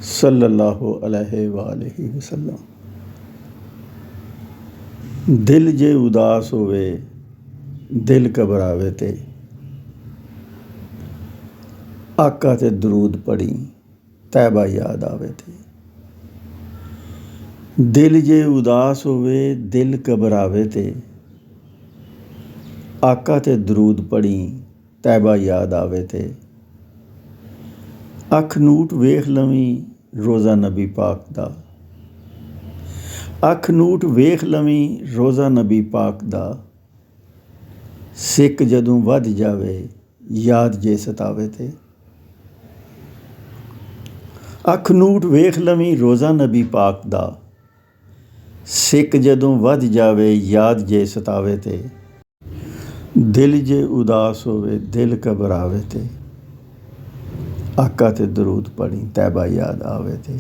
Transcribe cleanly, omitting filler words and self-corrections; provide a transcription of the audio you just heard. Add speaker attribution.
Speaker 1: सल्लल्लाहु अलैहि वालैहि वसल्लम। दिल जे उदास होवे, दिल घबरावे ते आका ते दरूद पढ़ी तैबा याद आवे ते। दिल जे उदास होवे, दिल घबरावे ते आका ते दरूद पढ़ी तैबा याद आवे ते। अख नूट वेख लवीं रोज़ा नबी पाक दा, अख नूट वेख लवीं रोज़ा नबी पाक दा। सिक जदों वध जावे याद जे सतावे ते। अख नूट वेख लवीं रोज़ा नबी पाक दा, सिक जदों वध जावे याद जे सतावे ते। दिल जे उदास होवे, दिल घबरावे ते आका ते दरूद पढ़ी तैबा याद आवे ते।